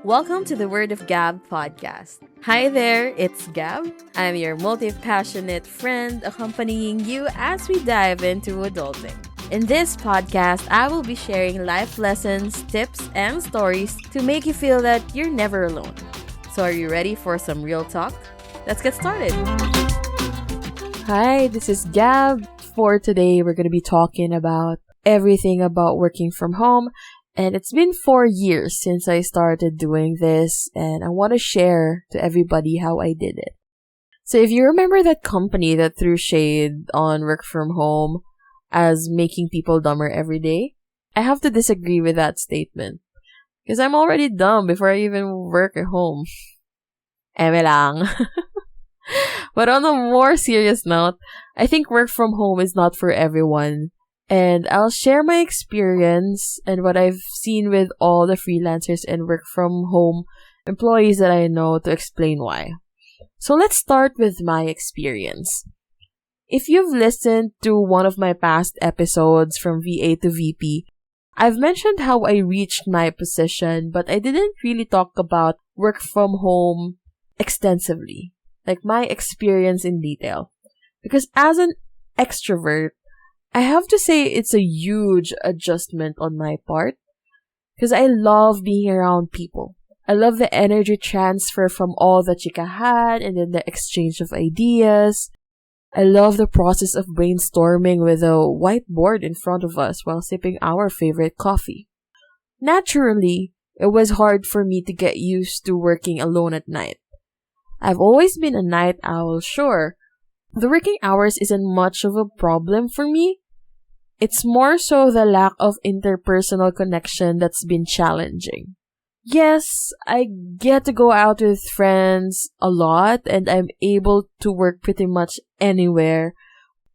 Welcome to the Word of Gabb podcast. Hi there, it's Gab. I'm your multi-passionate friend accompanying you as we dive into adulting. In this podcast, I will be sharing life lessons, tips, and stories to make you feel that you're never alone. So are you ready for some real talk? Let's get started. Hi, this is Gab. For today, we're going to be talking about everything about working from home. And it's been 4 years since I started doing this, and I want to share to everybody how I did it. So if you remember that company that threw shade on work from home as making people dumber every day, I have to disagree with that statement. Because I'm already dumb before I even work at home. Eme lang. But on a more serious note, I think work from home is not for everyone. And I'll share my experience and what I've seen with all the freelancers and work from home employees that I know to explain why. So let's start with my experience. If you've listened to one of my past episodes from VA to VP, I've mentioned how I reached my position, but I didn't really talk about work from home extensively, like my experience in detail. Because as an extrovert, I have to say it's a huge adjustment on my part because I love being around people. I love the energy transfer from all the chikahan and then the exchange of ideas. I love the process of brainstorming with a whiteboard in front of us while sipping our favorite coffee. Naturally, it was hard for me to get used to working alone at night. I've always been a night owl, sure. The working hours isn't much of a problem for me. It's more so the lack of interpersonal connection that's been challenging. Yes, I get to go out with friends a lot and I'm able to work pretty much anywhere.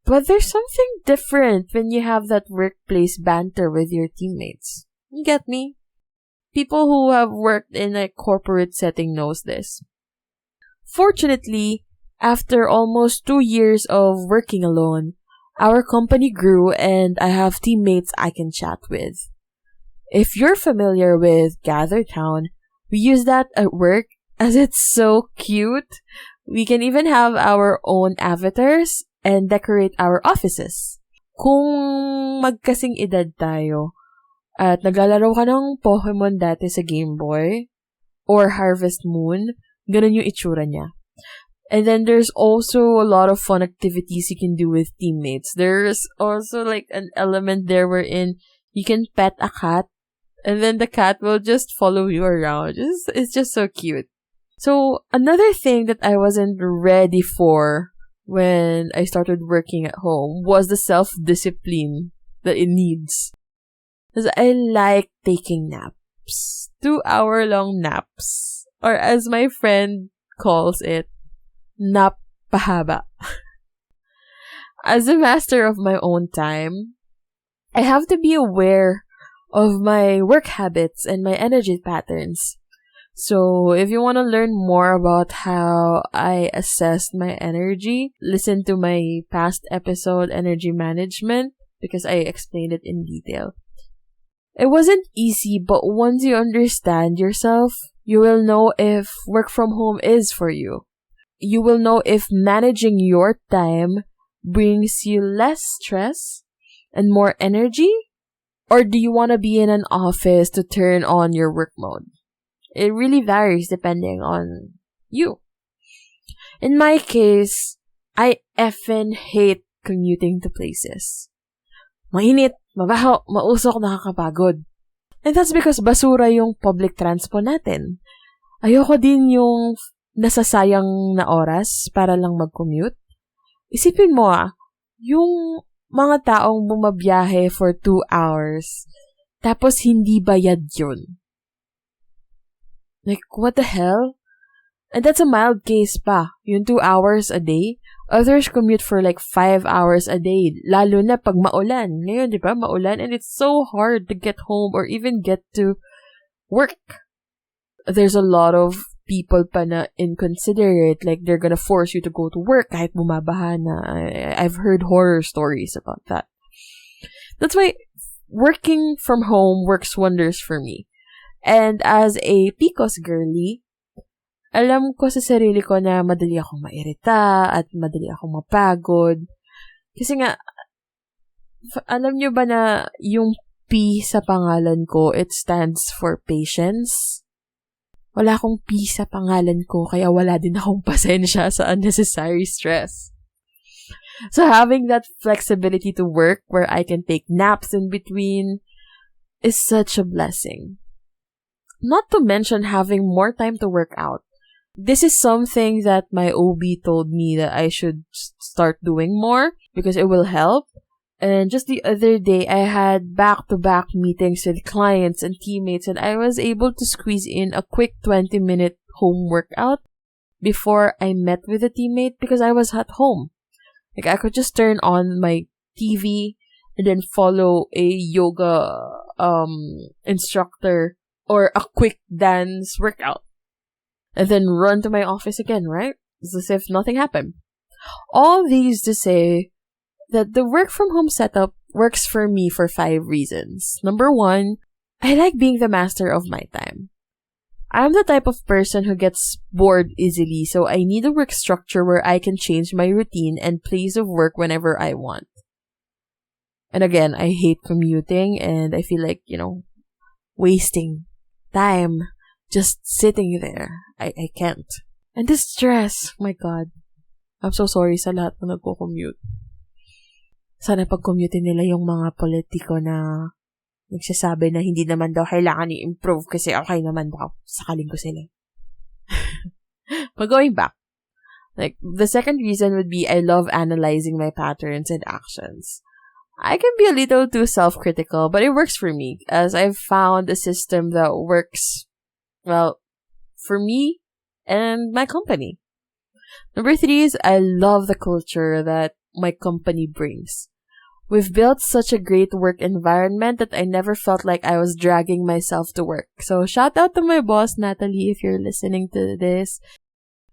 But there's something different when you have that workplace banter with your teammates. You get me? People who have worked in a corporate setting knows this. Fortunately, after almost 2 years of working alone, our company grew and I have teammates I can chat with. If you're familiar with Gather Town, we use that at work as it's so cute. We can even have our own avatars and decorate our offices. Kung magkasing edad tayo at naglalaro ka ng Pokemon dati sa Game Boy or Harvest Moon, ganun yung itsura niya. And then there's also a lot of fun activities you can do with teammates. There's also like an element there wherein you can pet a cat and then the cat will just follow you around. It's just so cute. So another thing that I wasn't ready for when I started working at home was the self-discipline that it needs. Because I like taking naps. 2-hour-long naps. Or as my friend calls it, nap pahaba. As a master of my own time, I have to be aware of my work habits and my energy patterns. So if you want to learn more about how I assess my energy, listen to my past episode, Energy Management, because I explained it in detail. It wasn't easy, but once you understand yourself, you will know if work from home is for you. You will know if managing your time brings you less stress and more energy, or do you want to be in an office to turn on your work mode? It really varies depending on you. In my case, I effing hate commuting to places. Mainit, mabaho, mausok, nakakapagod. And that's because basura yung public transport natin. Ayoko din yung nasasayang na oras para lang mag-commute. Isipin mo yung mga taong bumabiyahe for 2 hours, tapos hindi bayad yun. Like, what the hell? And that's a mild case pa, yung 2 hours a day. Others commute for like 5 hours a day, lalo na pag maulan. Ngayon, di ba, maulan, and it's so hard to get home or even get to work. There's a lot of people pa na inconsiderate, like they're gonna force you to go to work kahit bumabaha na. I've heard horror stories about that. That's why working from home works wonders for me. And as a PCOS girly, alam ko sa sarili ko na madali akong mairita at madali akong mapagod. Kasi nga, alam nyo ba na yung P sa pangalan ko, it stands for patience? Wala akong P sa pangalan ko, kaya wala din akong pasensya sa unnecessary stress. So having that flexibility to work where I can take naps in between is such a blessing. Not to mention having more time to work out. This is something that my OB told me that I should start doing more because it will help. And just the other day, I had back-to-back meetings with clients and teammates, and I was able to squeeze in a quick 20-minute home workout before I met with a teammate because I was at home. Like, I could just turn on my TV and then follow a yoga instructor or a quick dance workout. And then run to my office again, right? It's as if nothing happened. All these to say that the work from home setup works for me for 5 reasons. Number 1, I like being the master of my time. I'm the type of person who gets bored easily, so I need a work structure where I can change my routine and place of work whenever I want. And again, I hate commuting and I feel like, wasting time just sitting there. I can't. And the stress, my God. I'm so sorry sa lahat na nagko-commute. Sana pag-commute nila yung mga politiko na nagsasabi na hindi naman daw kailangan i-improve kasi okay naman daw. Sakaling ko sila. But going back, like, the second reason would be I love analyzing my patterns and actions. I can be a little too self-critical, but it works for me as I've found a system that works, well, for me and my company. Number 3 is I love the culture that my company brings. We've built such a great work environment that I never felt like I was dragging myself to work. So shout out to my boss, Natalie, if you're listening to this.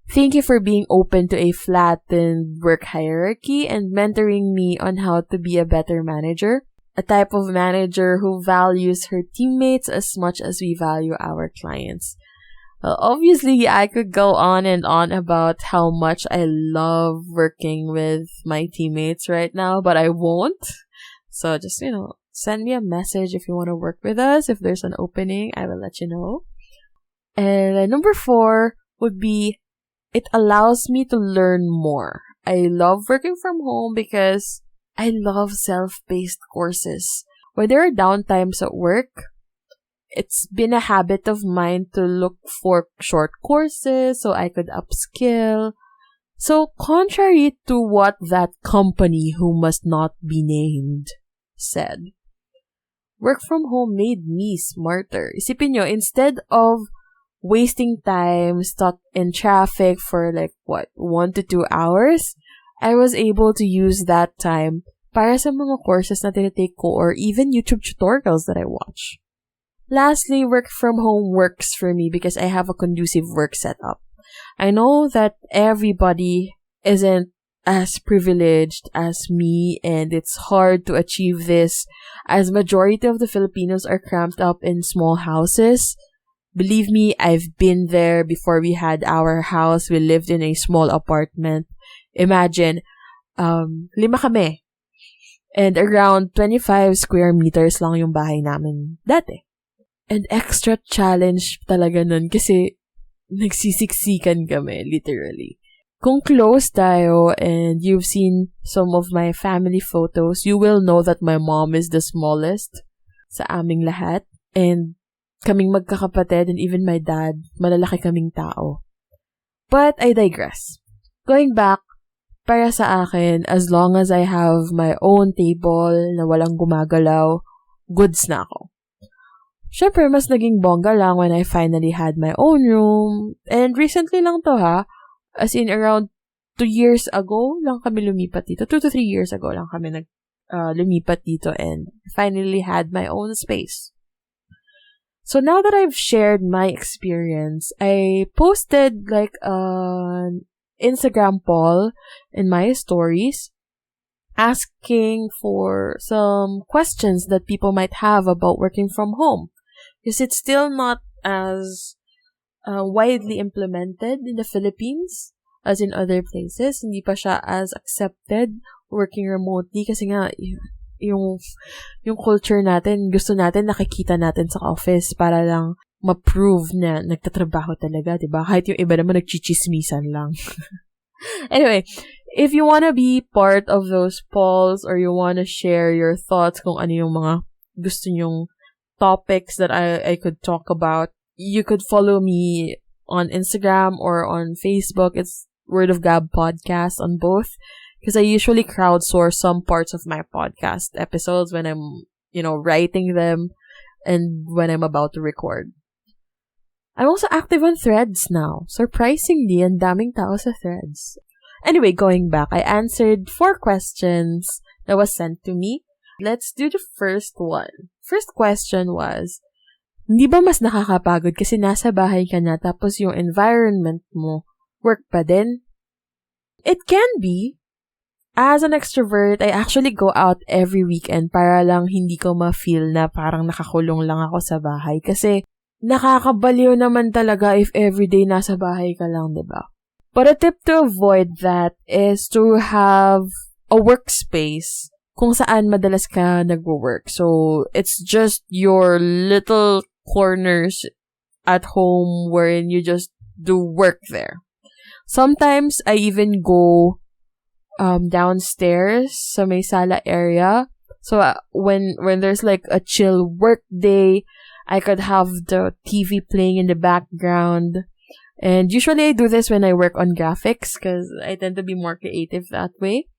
Thank you for being open to a flattened work hierarchy and mentoring me on how to be a better manager. A type of manager who values her teammates as much as we value our clients. Well, obviously, I could go on and on about how much I love working with my teammates right now, but I won't. So just, send me a message if you want to work with us. If there's an opening, I will let you know. And number 4 would be it allows me to learn more. I love working from home because I love self-paced courses. When there are downtimes at work, it's been a habit of mine to look for short courses so I could upskill. So, contrary to what that company who must not be named said, work from home made me smarter. Isipin nyo, instead of wasting time stuck in traffic for 1 to 2 hours, I was able to use that time para sa mga courses na tinitake ko or even YouTube tutorials that I watch. Lastly, work from home works for me because I have a conducive work setup. I know that everybody isn't as privileged as me and it's hard to achieve this as majority of the Filipinos are cramped up in small houses. Believe me, I've been there before we had our house. We lived in a small apartment. Imagine, 5 kami. And around 25 square meters lang yung bahay namin dati. And extra challenge talaga nun kasi nagsisiksikan kami, literally. Kung close tayo and you've seen some of my family photos, you will know that my mom is the smallest sa aming lahat. And kaming magkakapatid and even my dad, malalaki kaming tao. But I digress. Going back, para sa akin, as long as I have my own table na walang gumagalaw, goods na ako. Syempre, mas naging bongga lang when I finally had my own room. And recently lang to as in around 2 years ago lang kami lumipat dito. 2 to 3 years ago lang kami lumipat dito and finally had my own space. So now that I've shared my experience, I posted an Instagram poll in my stories asking for some questions that people might have about working from home. Because it's still not as widely implemented in the Philippines as in other places. Hindi pa siya as accepted working remotely kasi nga yung culture natin, gusto natin nakikita natin sa office para lang ma-prove na nagtatrabaho talaga, diba? Kahit yung iba naman nagchichismisan lang. Anyway, if you wanna be part of those polls or you wanna share your thoughts kung ano yung mga gusto nyong topics that I could talk about, you could follow me on Instagram or on Facebook. It's Word of Gabb podcast on both. Because I usually crowdsource some parts of my podcast episodes when I'm, writing them and when I'm about to record. I'm also active on Threads now. Surprisingly, ang daming tao sa Threads. Anyway, going back, I answered 4 questions that was sent to me. Let's do the first one. First question was, hindi ba mas nakakapagod kasi nasa bahay ka na tapos yung environment mo, work pa din? It can be. As an extrovert, I actually go out every weekend para lang hindi ko ma-feel na parang nakakulong lang ako sa bahay. Kasi nakakabaliw naman talaga if everyday nasa bahay ka lang, diba? But a tip to avoid that is to have a workspace kung saan madalas ka nagwo-work. So, it's just your little corners at home wherein you just do work there. Sometimes, I even go downstairs sa may sala area. So, when there's like a chill work day, I could have the TV playing in the background. And usually I do this when I work on graphics because I tend to be more creative that way.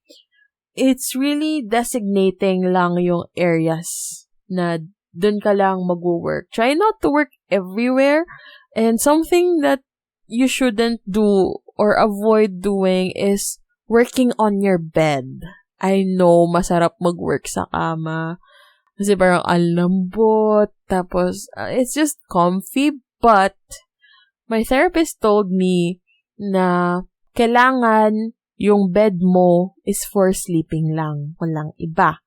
It's really designating lang yung areas na dun ka lang mag-work. Try not to work everywhere. And something that you shouldn't do or avoid doing is working on your bed. I know, masarap mag-work sa kama. Kasi parang alambot. Tapos, it's just comfy. But, my therapist told me na kailangan yung bed mo is for sleeping lang. Walang iba.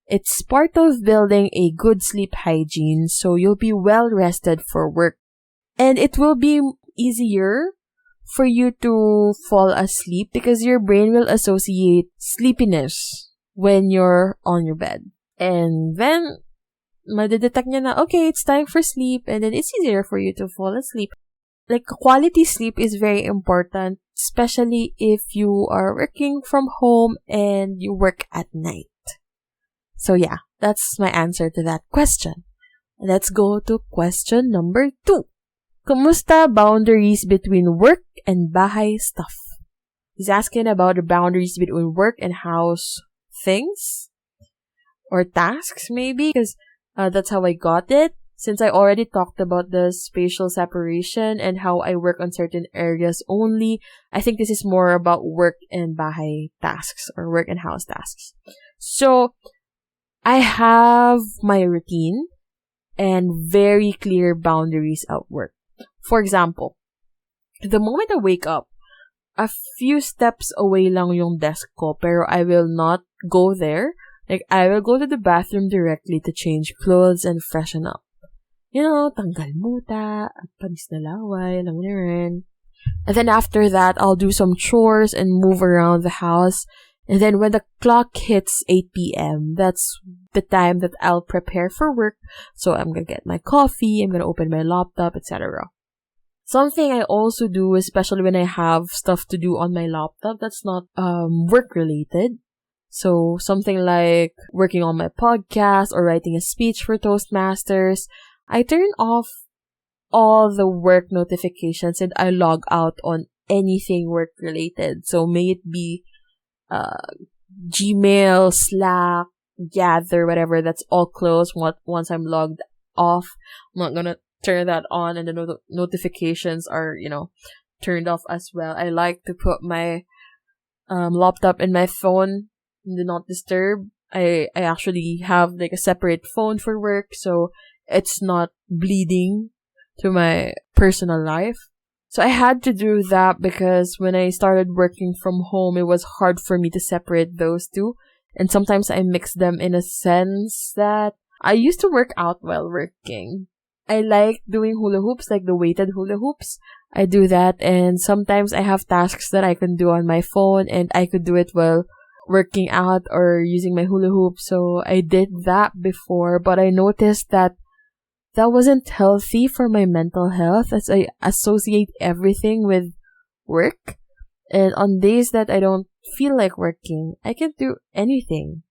It's part of building a good sleep hygiene so you'll be well rested for work. And it will be easier for you to fall asleep because your brain will associate sleepiness when you're on your bed. And then, madedetect niya na, okay, it's time for sleep, and then it's easier for you to fall asleep. Like, quality sleep is very important, especially if you are working from home and you work at night. So yeah, that's my answer to that question. Let's go to question number 2. Kumusta boundaries between work and bahay stuff? He's asking about the boundaries between work and house things or tasks maybe because that's how I got it. Since I already talked about the spatial separation and how I work on certain areas only, I think this is more about work and bahay tasks or work and house tasks. So, I have my routine and very clear boundaries at work. For example, the moment I wake up, a few steps away lang yung desk ko, pero I will not go there. Like, I will go to the bathroom directly to change clothes and freshen up. Tanggal muta, panis na laway, alam mo na rin. And then after that, I'll do some chores and move around the house. And then when the clock hits 8 p.m., that's the time that I'll prepare for work. So I'm gonna get my coffee, I'm gonna open my laptop, etc. Something I also do, especially when I have stuff to do on my laptop that's not work-related. So something like working on my podcast or writing a speech for Toastmasters, I turn off all the work notifications and I log out on anything work-related. So may it be Gmail, Slack, Gather, whatever, that's all closed once I'm logged off. I'm not gonna turn that on and the notifications are, turned off as well. I like to put my laptop and my phone in do not disturb. I actually have like a separate phone for work, so it's not bleeding to my personal life. So I had to do that because when I started working from home, it was hard for me to separate those two. And sometimes I mix them in a sense that I used to work out while working. I like doing hula hoops, like the weighted hula hoops. I do that, and sometimes I have tasks that I can do on my phone, and I could do it while working out or using my hula hoop. So I did that before, but I noticed that that wasn't healthy for my mental health, as I associate everything with work. And on days that I don't feel like working, I can't do anything.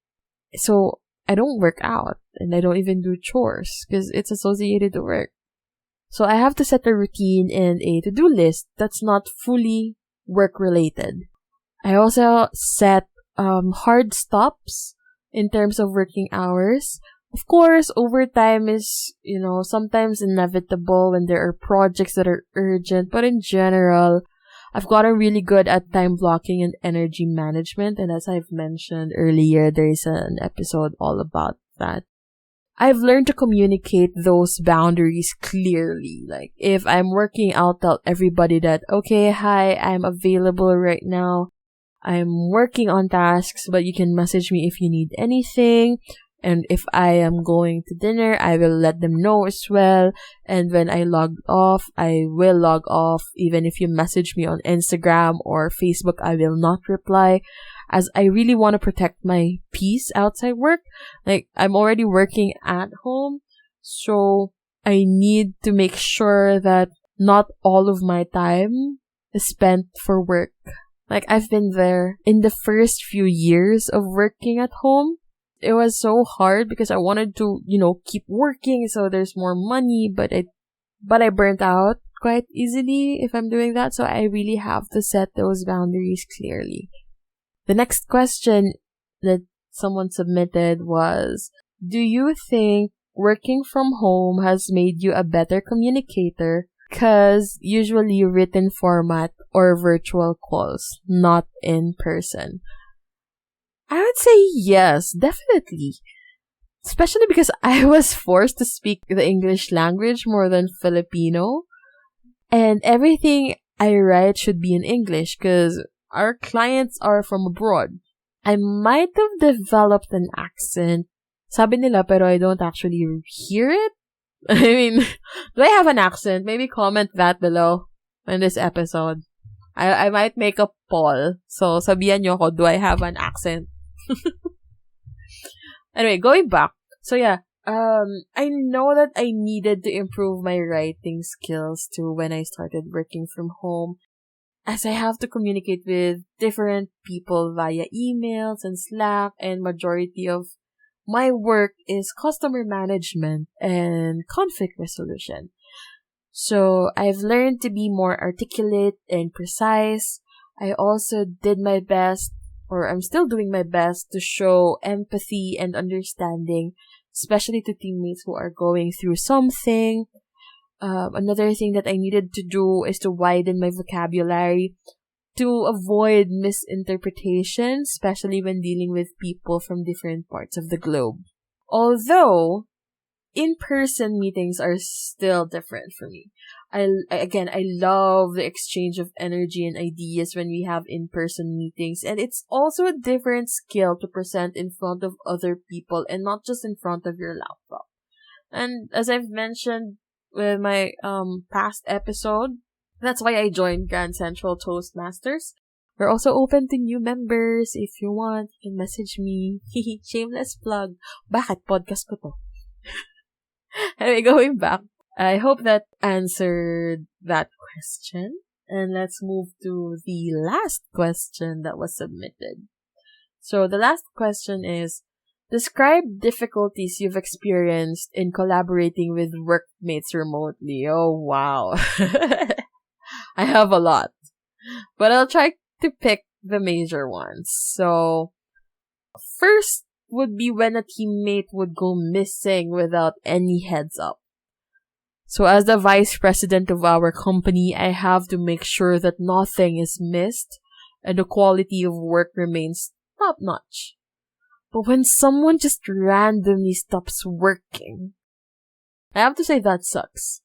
So I don't work out, and I don't even do chores because it's associated to work. So I have to set a routine and a to-do list that's not fully work related. I also set hard stops in terms of working hours. Of course, overtime is, sometimes inevitable when there are projects that are urgent, but in general, I've gotten really good at time blocking and energy management, and as I've mentioned earlier, there is an episode all about that. I've learned to communicate those boundaries clearly. Like, if I'm working, I'll tell everybody that, okay, hi, I'm available right now. I'm working on tasks, but you can message me if you need anything. And if I am going to dinner, I will let them know as well. And when I log off, I will log off. Even if you message me on Instagram or Facebook, I will not reply, as I really want to protect my peace outside work. Like, I'm already working at home, so I need to make sure that not all of my time is spent for work. Like, I've been there in the first few years of working at home. It was so hard because I wanted to, keep working so there's more money, but I burnt out quite easily if I'm doing that. So I really have to set those boundaries clearly. The next question that someone submitted was, do you think working from home has made you a better communicator? 'Cause usually written format or virtual calls, not in person. I would say yes, definitely. Especially because I was forced to speak the English language more than Filipino. And everything I write should be in English because our clients are from abroad. I might have developed an accent. Sabi nila, pero I don't actually hear it. I mean, do I have an accent? Maybe comment that below in this episode. I might make a poll. So, sabihan nyo ako, do I have an accent? Anyway, going back. So yeah, I know that I needed to improve my writing skills too when I started working from home, as I have to communicate with different people via emails and Slack, and majority of my work is customer management and conflict resolution. So I've learned to be more articulate and precise. I also did my best, or I'm still doing my best, to show empathy and understanding, especially to teammates who are going through something. Another thing that I needed to do is to widen my vocabulary to avoid misinterpretation, especially when dealing with people from different parts of the globe. Although, in-person meetings are still different for me. I love the exchange of energy and ideas when we have in-person meetings, and it's also a different skill to present in front of other people and not just in front of your laptop. And as I've mentioned with my past episode, that's why I joined Grand Central Toastmasters. We're also open to new members. If you want, you can message me. Shameless plug. Bakit? Podcast ko to. Anyway, going back. I hope that answered that question. And let's move to the last question that was submitted. So the last question is, describe difficulties you've experienced in collaborating with workmates remotely. Oh, wow. I have a lot. But I'll try to pick the major ones. So, first would be when a teammate would go missing without any heads up. So as the vice president of our company, I have to make sure that nothing is missed and the quality of work remains top notch. But when someone just randomly stops working, I have to say that sucks.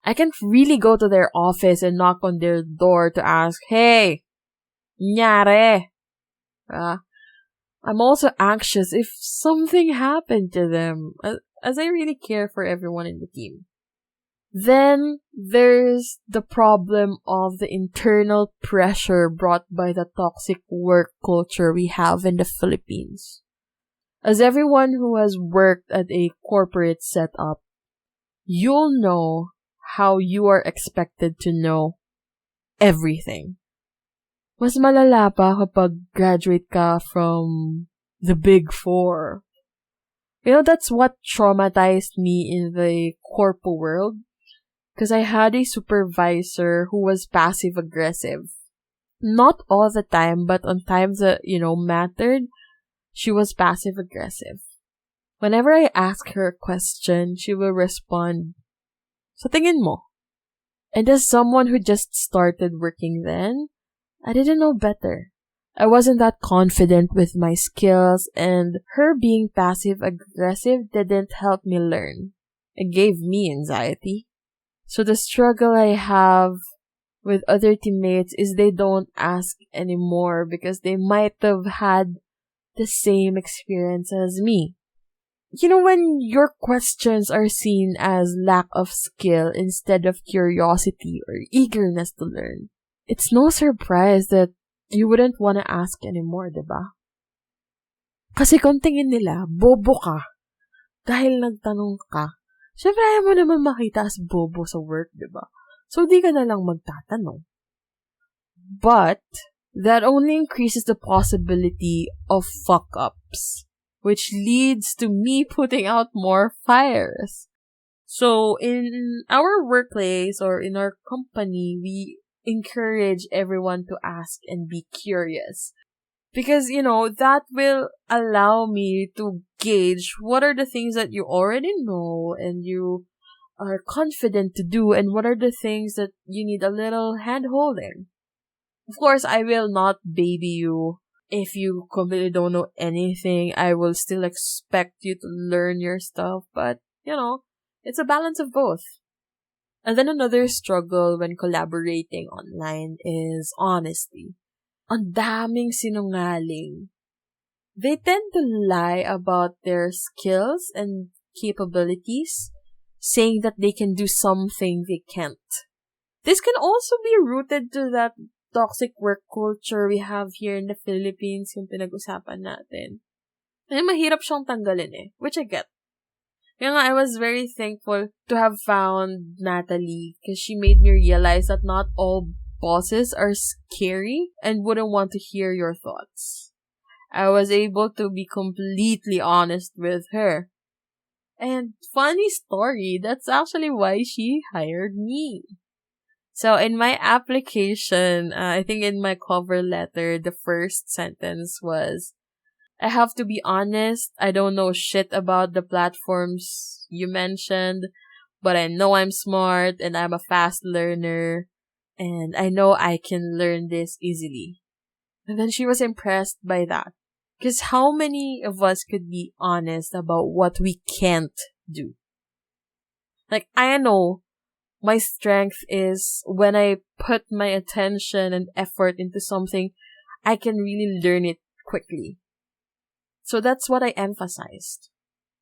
I can't really go to their office and knock on their door to ask, hey, nyare? I'm also anxious if something happened to them, as I really care for everyone in the team. Then there's the problem of the internal pressure brought by the toxic work culture we have in the Philippines. As everyone who has worked at a corporate setup, you'll know how you are expected to know everything. Mas malala pa kapag graduate ka from the Big Four. That's what traumatized me in the corpo world. Because I had a supervisor who was passive-aggressive. Not all the time, but on times that, mattered, she was passive-aggressive. Whenever I ask her a question, she will respond, "Sa tingin mo?" And as someone who just started working then, I didn't know better. I wasn't that confident with my skills, and her being passive-aggressive didn't help me learn. It gave me anxiety. So the struggle I have with other teammates is they don't ask anymore because they might have had the same experience as me. When your questions are seen as lack of skill instead of curiosity or eagerness to learn, it's no surprise that you wouldn't want to ask anymore, diba? Kasi kung tingin nila, bobo ka dahil nagtanong ka, syempre ayaw mo naman makita as bobo sa work, diba? So di ka na lang magtatanong. But that only increases the possibility of fuck-ups, which leads to me putting out more fires. So in our workplace or in our company, we encourage everyone to ask and be curious. Because, that will allow me to gauge what are the things that you already know and you are confident to do, and what are the things that you need a little hand-holding. Of course, I will not baby you. If you completely don't know anything, I will still expect you to learn your stuff. But, it's a balance of both. And then another struggle when collaborating online is honesty. Ang daming sinungaling. They tend to lie about their skills and capabilities, saying that they can do something they can't. This can also be rooted to that toxic work culture we have here in the Philippines, yung pinag-usapan natin. Eh, mahirap siyang tanggalin which I get. I was very thankful to have found Natalie because she made me realize that not all bosses are scary and wouldn't want to hear your thoughts. I was able to be completely honest with her. And funny story, that's actually why she hired me. So in my application, I think in my cover letter, the first sentence was, I have to be honest, I don't know shit about the platforms you mentioned, but I know I'm smart and I'm a fast learner, and I know I can learn this easily. And then she was impressed by that. Because how many of us could be honest about what we can't do? Like, I know my strength is when I put my attention and effort into something, I can really learn it quickly. So that's what I emphasized.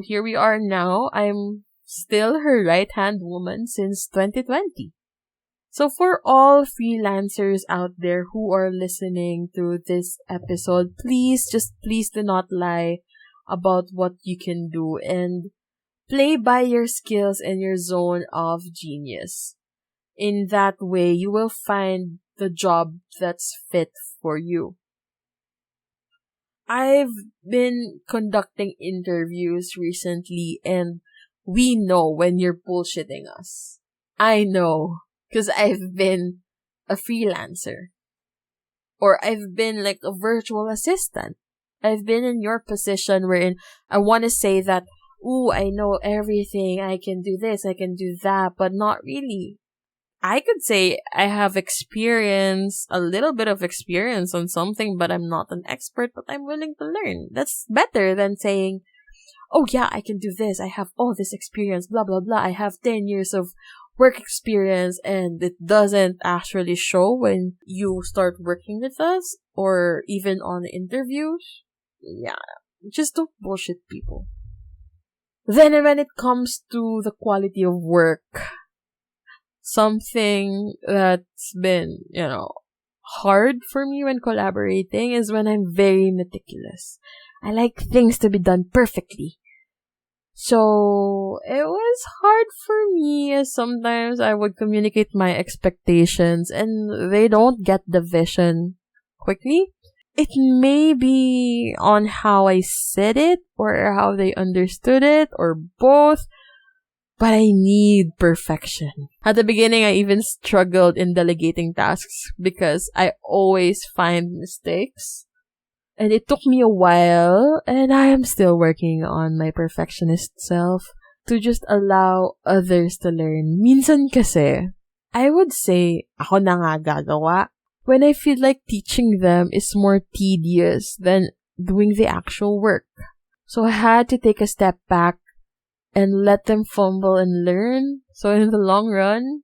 Here we are now. I'm still her right-hand woman since 2020. So for all freelancers out there who are listening to this episode, please do not lie about what you can do and play by your skills and your zone of genius. In that way, you will find the job that's fit for you. I've been conducting interviews recently, and we know when you're bullshitting us. I know, because I've been a freelancer. Or I've been like a virtual assistant. I've been in your position wherein I want to say that, ooh, I know everything, I can do this, I can do that, but not really. I could say I have experience, a little bit of experience on something, but I'm not an expert, but I'm willing to learn. That's better than saying, oh yeah, I can do this, I have all this experience, blah, blah, blah. I have 10 years of work experience, and it doesn't actually show when you start working with us or even on interviews. Yeah, just don't bullshit people. Then when it comes to the quality of work, something that's been, hard for me when collaborating is when I'm very meticulous. I like things to be done perfectly. So it was hard for me as sometimes I would communicate my expectations and they don't get the vision quickly. It may be on how I said it or how they understood it or both, but I need perfection. At the beginning, I even struggled in delegating tasks because I always find mistakes. And it took me a while, and I am still working on my perfectionist self to just allow others to learn. Minsan kasi, I would say, ako na nga gagawa when I feel like teaching them is more tedious than doing the actual work. So I had to take a step back and let them fumble and learn. So in the long run,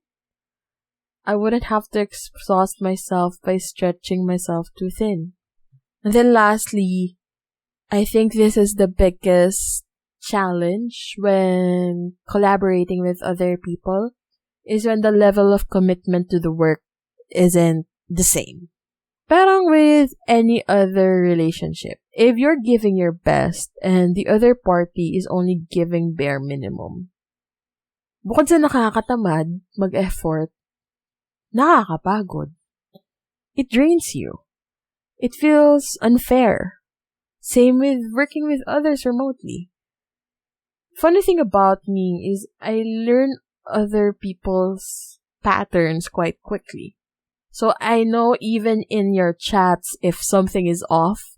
I wouldn't have to exhaust myself by stretching myself too thin. And then lastly, I think this is the biggest challenge when collaborating with other people is when the level of commitment to the work isn't the same. Parang with any other relationship, if you're giving your best and the other party is only giving bare minimum, bukod sa nakakatamad, mag-effort, nakakapagod. It drains you. It feels unfair. Same with working with others remotely. Funny thing about me is I learn other people's patterns quite quickly. So I know even in your chats if something is off.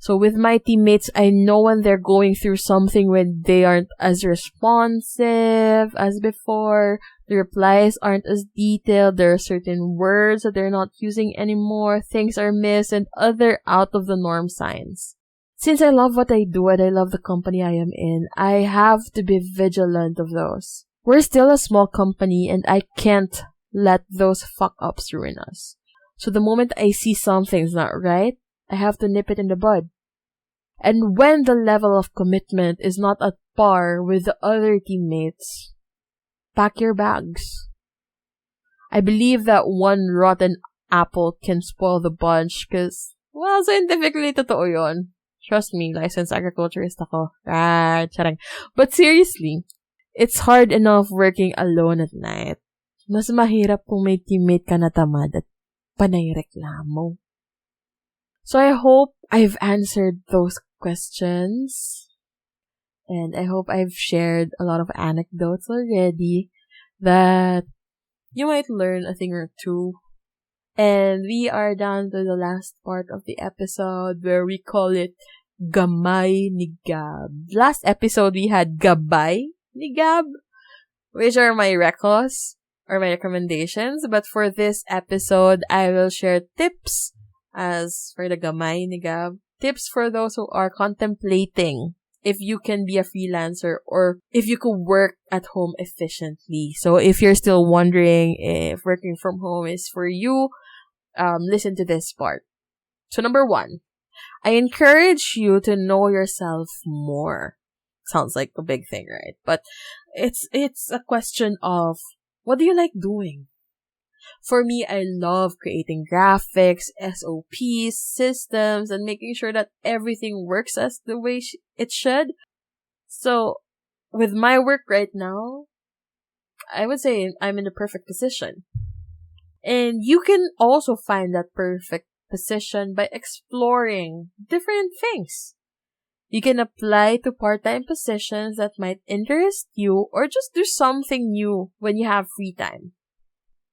So with my teammates, I know when they're going through something when they aren't as responsive as before. The replies aren't as detailed. There are certain words that they're not using anymore. Things are missed and other out of the norm signs. Since I love what I do and I love the company I am in, I have to be vigilant of those. We're still a small company and I can't let those fuck-ups ruin us. So the moment I see something's not right, I have to nip it in the bud. And when the level of commitment is not at par with the other teammates, pack your bags. I believe that one rotten apple can spoil the bunch because, well, scientifically, totoo yun. Trust me, licensed agriculturist ako. Charang. But seriously, it's hard enough working alone at night. Mas mahirap kung may teammate ka na tamad at panay reklamo. So I hope I've answered those questions. And I hope I've shared a lot of anecdotes already that you might learn a thing or two. And we are down to the last part of the episode where we call it Gamay ni Gab. Last episode we had Gabay ni Gab, which are my recos or my recommendations. But for this episode, I will share tips as for the Gamay ni Gab. Tips for those who are contemplating if you can be a freelancer or if you could work at home efficiently. So if you're still wondering if working from home is for you, listen to this part. So number 1, I encourage you to know yourself more. Sounds like a big thing, right? But it's a question of what do you like doing? For me, I love creating graphics, SOPs, systems, and making sure that everything works as the way it should. So, with my work right now, I would say I'm in the perfect position. And you can also find that perfect position by exploring different things. You can apply to part-time positions that might interest you or just do something new when you have free time.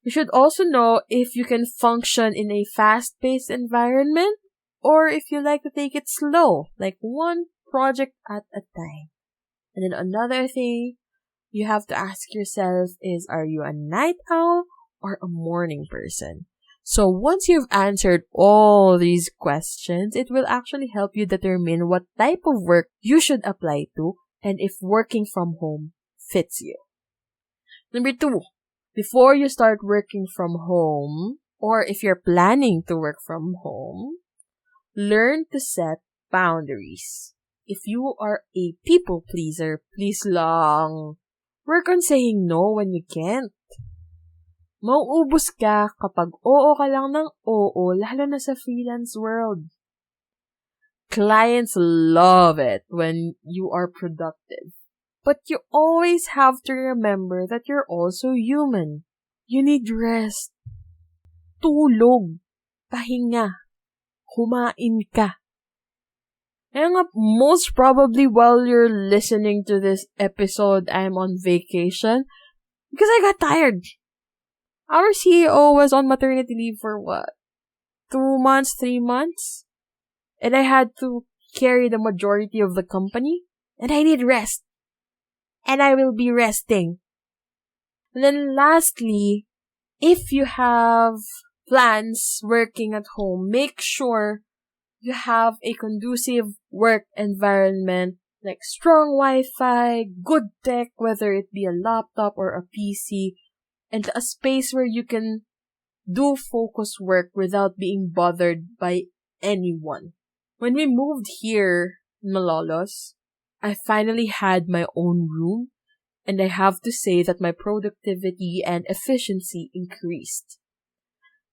You should also know if you can function in a fast-paced environment or if you like to take it slow, like one project at a time. And then another thing you have to ask yourself is, are you a night owl or a morning person? So once you've answered all these questions, it will actually help you determine what type of work you should apply to and if working from home fits you. Number 2, before you start working from home, or if you're planning to work from home, learn to set boundaries. If you are a people pleaser, please lang work on saying no when you can't. Mauubos ka kapag oo ka lang ng oo, lalo na sa freelance world. Clients love it when you are productive. But you always have to remember that you're also human. You need rest. Tulog. Pahinga. Kumain ka. Kaya nga, most probably while you're listening to this episode, I'm on vacation because I got tired. Our CEO was on maternity leave for what? 2 months, 3 months? And I had to carry the majority of the company. And I need rest. And I will be resting. And then lastly, if you have plans working at home, make sure you have a conducive work environment like strong Wi-Fi, good tech, whether it be a laptop or a PC, and a space where you can do focus work without being bothered by anyone. When we moved here in Malolos, I finally had my own room, and I have to say that my productivity and efficiency increased.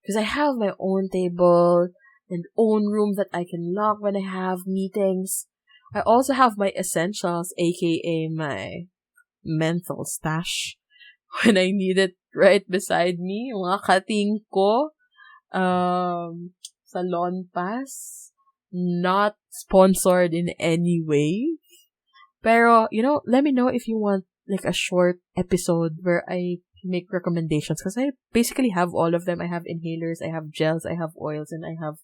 Because I have my own table and own room that I can lock when I have meetings. I also have my essentials, aka my mental stash, when I need it right beside me. Yung mga kating ko, salon pass, not sponsored in any way. Pero, let me know if you want like a short episode where I make recommendations, because I basically have all of them. I have inhalers, I have gels, I have oils, and I have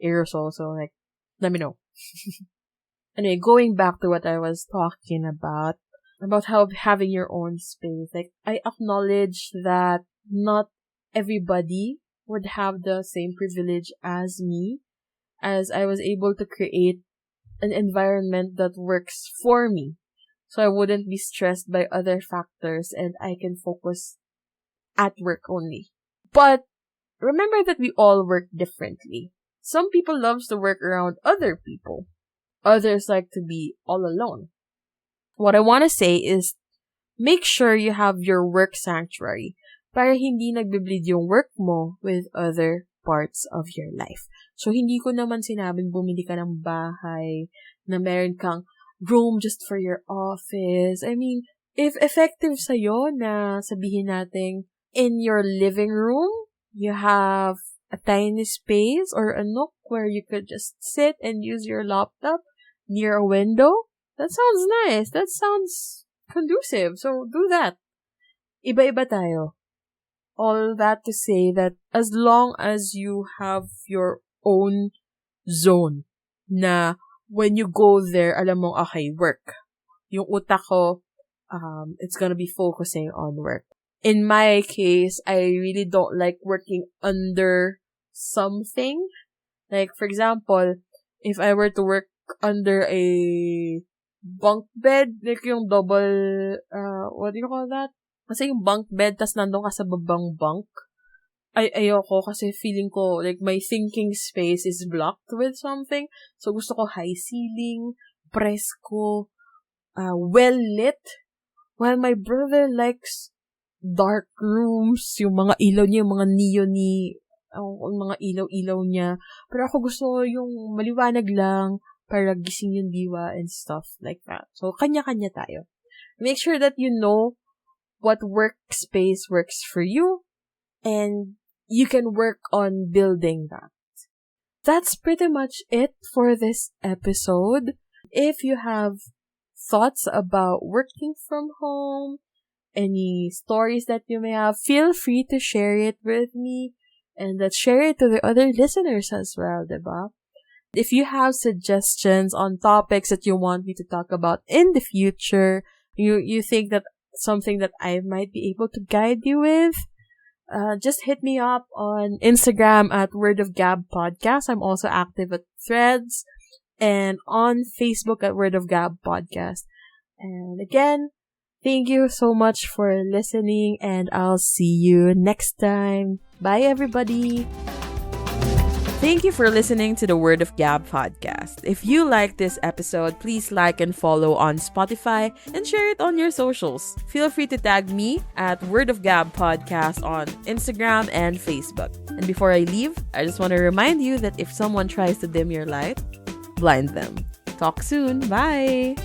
aerosol. So like, let me know. Anyway, going back to what I was talking about how having your own space. Like, I acknowledge that not everybody would have the same privilege as me, as I was able to create an environment that works for me. So I wouldn't be stressed by other factors and I can focus at work only. But remember that we all work differently. Some people love to work around other people. Others like to be all alone. What I want to say is, make sure you have your work sanctuary para hindi nagbe-bleed yung work mo with other parts of your life. So, hindi ko naman sinabing bumili ka ng bahay na meron kang room just for your office. I mean, if effective sa'yo na sabihin natin in your living room, you have a tiny space or a nook where you could just sit and use your laptop near a window, that sounds nice. That sounds conducive. So, do that. Iba-iba tayo. All that to say that as long as you have your own zone na when you go there, alam mo, okay, work. Yung utak ko, it's gonna be focusing on work. In my case, I really don't like working under something. Like, for example, if I were to work under a bunk bed, like yung double, what do you call that? Kasi yung bunk bed, tas nandun ka sa babang bunk. Ayoko kasi feeling ko, like, my thinking space is blocked with something. So, gusto ko high ceiling, presko, well lit. While my brother likes dark rooms, yung mga ilaw niya, yung mga neon yung mga ilaw-ilaw niya. Pero ako gusto ko yung maliwanag lang, para gising yung diwa and stuff like that. So, kanya-kanya tayo. Make sure that you know what workspace works for you and you can work on building that. That's pretty much it for this episode. If you have thoughts about working from home, any stories that you may have, feel free to share it with me and let's share it to the other listeners as well, diba? If you have suggestions on topics that you want me to talk about in the future, you think that something that I might be able to guide you with, just hit me up on Instagram at Word of Gabb Podcast. I'm also active at Threads and on Facebook at Word of Gabb Podcast. And again, thank you so much for listening and I'll see you next time. Bye everybody! Thank you for listening to the Word of Gab podcast. If you like this episode, please like and follow on Spotify and share it on your socials. Feel free to tag me at Word of Gab podcast on Instagram and Facebook. And before I leave, I just want to remind you that if someone tries to dim your light, blind them. Talk soon. Bye.